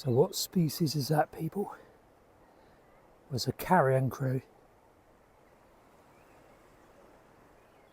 So what species is that, people? It was a carrion crow.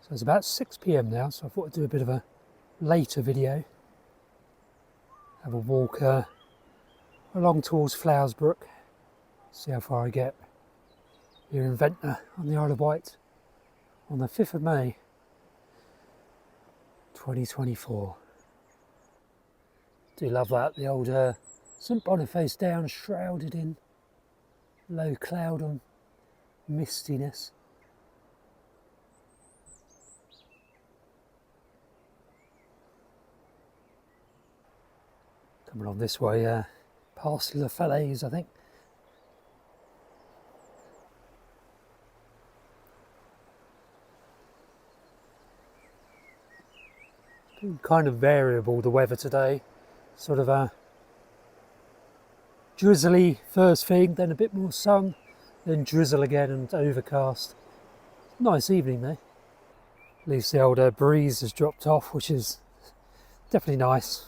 So it's about 6 p.m. now, so I thought I'd do a bit of a later video. Have a walk along towards Flowersbrook, see how far I get. Here in Ventnor on the Isle of Wight on the 5th of May 2024. Do love that, the old St Boniface down shrouded in low cloud and mistiness. Coming on this way, past Le Falaise, I think. It's been kind of variable, the weather today. Sort of a drizzly first thing, then a bit more sun, then drizzle again and overcast. Nice evening though. At least the old breeze has dropped off, which is definitely nice.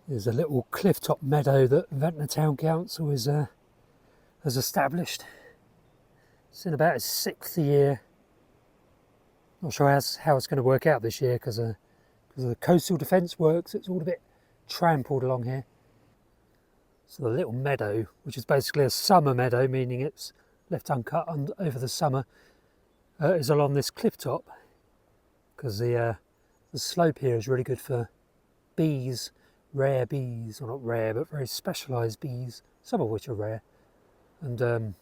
There's a little Clifftop meadow that Ventnor Town Council has established. It's in about its 6th year. Not sure how it's going to work out this year because of the coastal defence works. It's all a bit trampled along here. So the little meadow, which is basically a summer meadow, meaning it's left uncut over the summer, is along this clifftop because the slope here is really good for bees. Rare bees, or not rare, but very specialised bees, some of which are rare, and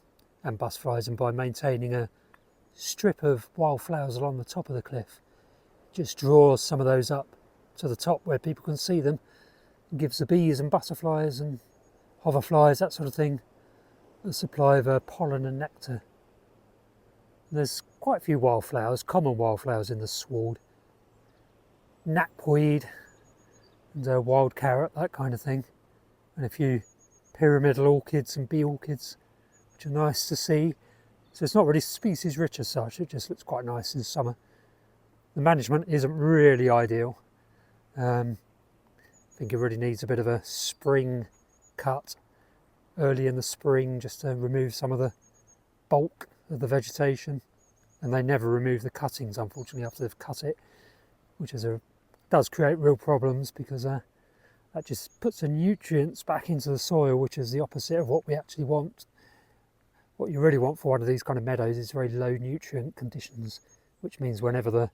butterflies. And by maintaining a strip of wildflowers along the top of the cliff, just draws some of those up to the top where people can see them, and gives the bees and butterflies and hoverflies, that sort of thing, a supply of pollen and nectar. And there's quite a few wildflowers, common wildflowers in the sward, knapweed, and wild carrot, that kind of thing, and a few pyramidal orchids and bee orchids, which are nice to see. So it's not really species rich as such, it just looks quite nice in summer. The management isn't really ideal. I think it really needs a bit of a spring cut early in the spring just to remove some of the bulk of the vegetation, and they never remove the cuttings unfortunately after they've cut it, which does create real problems because that just puts the nutrients back into the soil, which is the opposite of what we actually want. What you really want for one of these kind of meadows is very low nutrient conditions, which means whenever the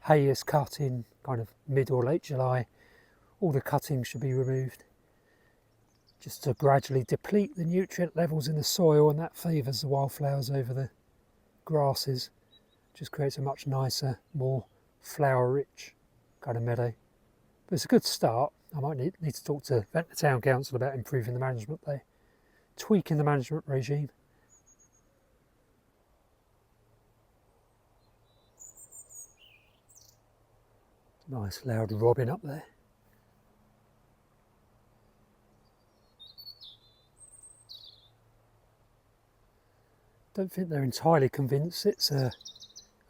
hay is cut in kind of mid or late July, all the cuttings should be removed just to gradually deplete the nutrient levels in the soil, and that favours the wildflowers over the grasses. Just creates a much nicer, more flower rich kind of meadow. But it's a good start. I might need to talk to Ventnor Town Council about improving the management there, tweaking the management regime. Nice loud robin up there. Don't think they're entirely convinced it's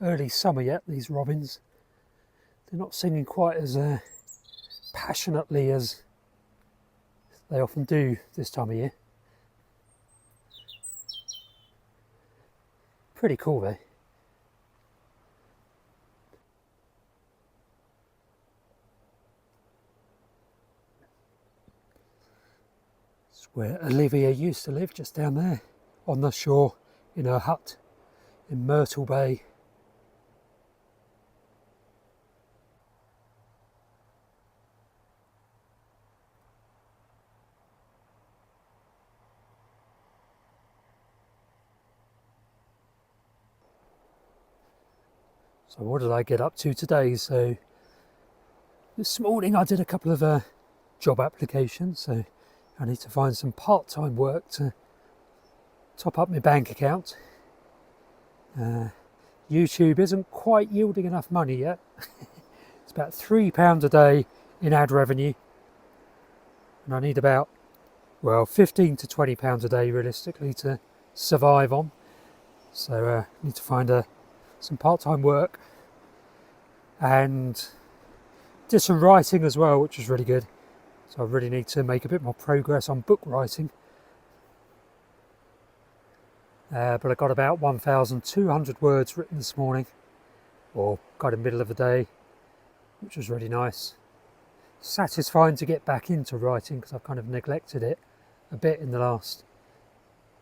early summer yet, these robins. They're not singing quite as passionately as they often do this time of year. Pretty cool though. It's where Olivia used to live, just down there on the shore in her hut in Myrtle Bay. So what did I get up to today? So this morning I did a couple of job applications, so I need to find some part-time work to top up my bank account. YouTube isn't quite yielding enough money yet. It's about £3 a day in ad revenue. and I need about, well, 15 to 20 pounds a day realistically to survive on. So I need to find some part-time work, and did some writing as well, which was really good. So I really need to make a bit more progress on book writing. But I got about 1,200 words written this morning, or got in the middle of the day, which was really nice. Satisfying to get back into writing because I've kind of neglected it a bit in the last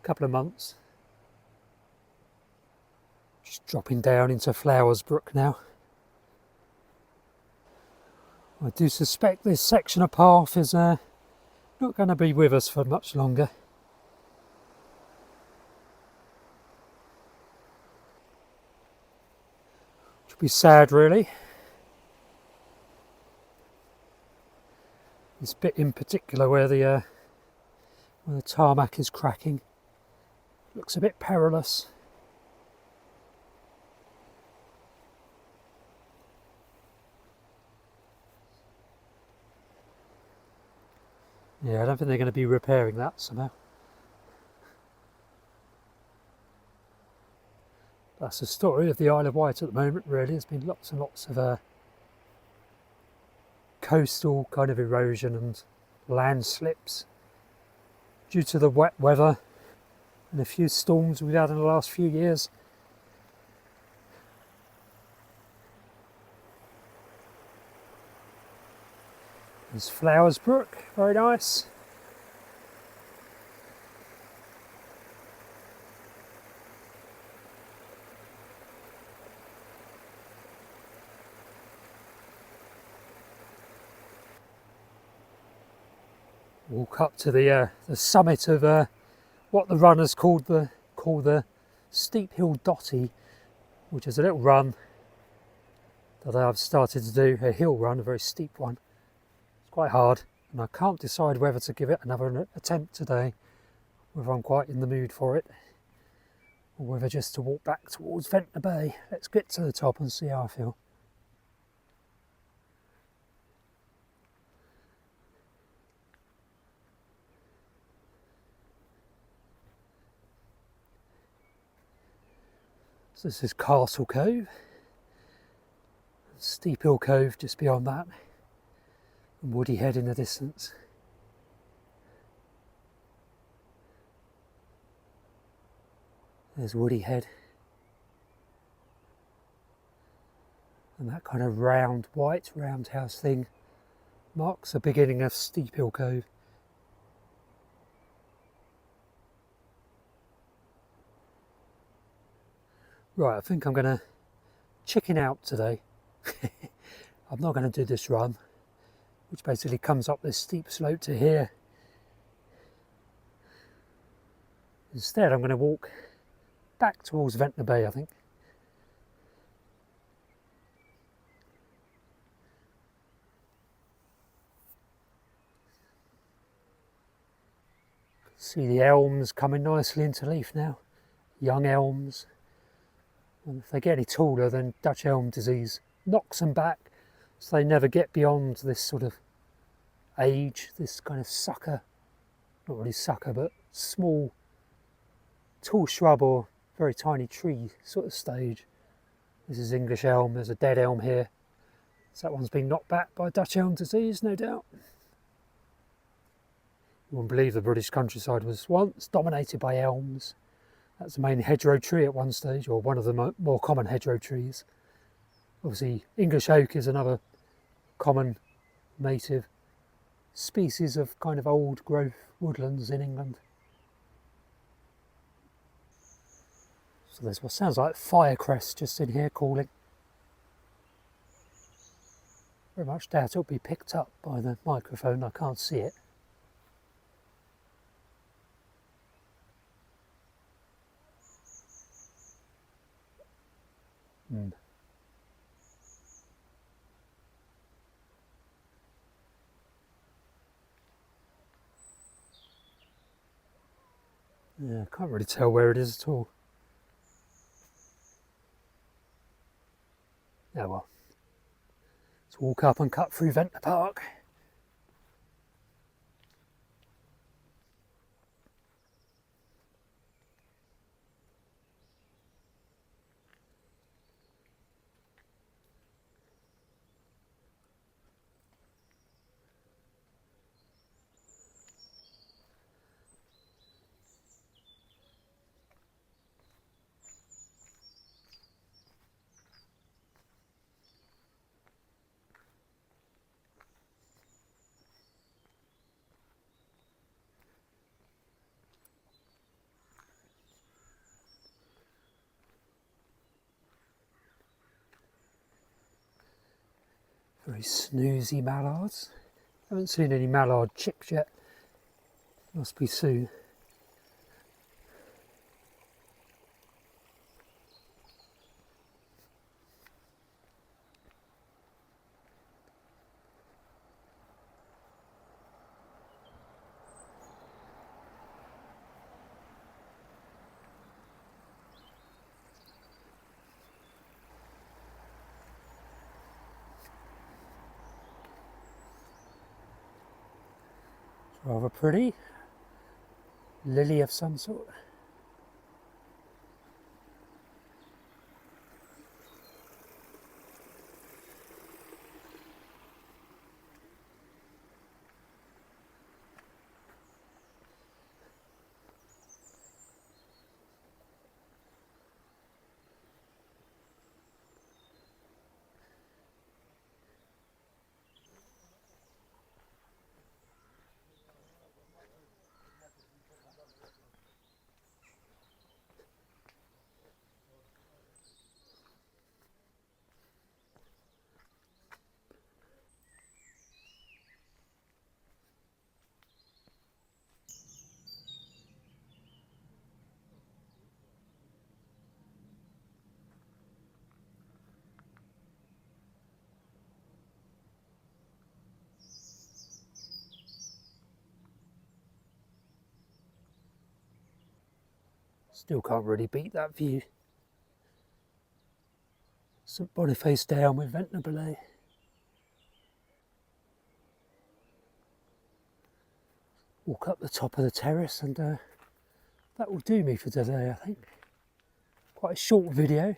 couple of months. Just dropping down into Flowersbrook now. I do suspect this section of path is not going to be with us for much longer. Which would be sad, really. This bit in particular where the tarmac is cracking looks a bit perilous. Yeah, I don't think they're going to be repairing that somehow. That's the story of the Isle of Wight at the moment, really. There's been lots and lots of coastal kind of erosion and landslips due to the wet weather and a few storms we've had in the last few years. There's Flowersbrook, very nice. Walk up to the summit of what the runners call the Steep Hill Dotty, which is a little run that I've started to do, a hill run, a very steep one. It's quite hard, and I can't decide whether to give it another attempt today, whether I'm quite in the mood for it, or whether just to walk back towards Ventnor Bay. Let's get to the top and see how I feel. So this is Castle Cove, Steep Hill Cove just beyond that, and Woody Head in the distance. There's Woody Head, and that kind of white roundhouse thing marks the beginning of Steep Hill Cove. Right, I think I'm going to chicken out today. I'm not going to do this run, which basically comes up this steep slope to here. Instead, I'm going to walk back towards Ventnor Bay, I think. See the elms coming nicely into leaf now. Young elms. And if they get any taller, then Dutch elm disease knocks them back, so they never get beyond this sort of age, this kind of sucker, not really sucker, but small, tall shrub or very tiny tree sort of stage. This is English elm, there's a dead elm here. So that one's been knocked back by Dutch elm disease, no doubt. You wouldn't believe the British countryside was once dominated by elms. That's the main hedgerow tree at one stage, or one of the more common hedgerow trees. Obviously, English oak is another common native species of kind of old growth woodlands in England. So there's what sounds like firecress just in here calling. Very much doubt it'll be picked up by the microphone, I can't see it. Yeah, I can't really tell where it is at all. Oh well. Let's walk up and cut through Ventnor Park. Very snoozy mallards. Haven't seen any mallard chicks yet. Must be soon. Rather pretty. Lily of some sort. Still can't really beat that view. St Boniface down with Ventnor below. Walk up the top of the terrace and that will do me for today, I think. Quite a short video,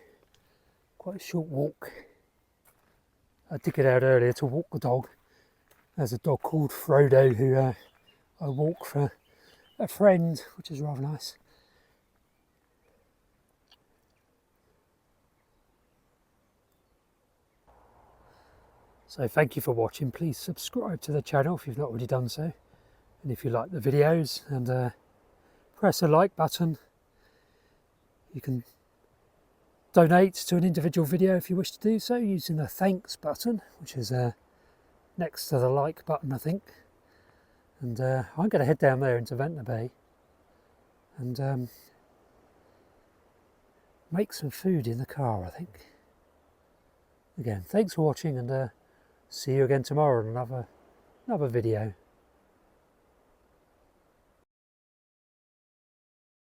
quite a short walk. I did get out earlier to walk the dog. There's a dog called Frodo who I walk for a friend, which is rather nice. So thank you for watching. Please subscribe to the channel if you've not already done so. And if you like the videos, and press the like button. You can donate to an individual video if you wish to do so using the thanks button, which is next to the like button, I think. And I'm going to head down there into Ventnor Bay and make some food in the car, I think. Again, thanks for watching, and see you again tomorrow on another video.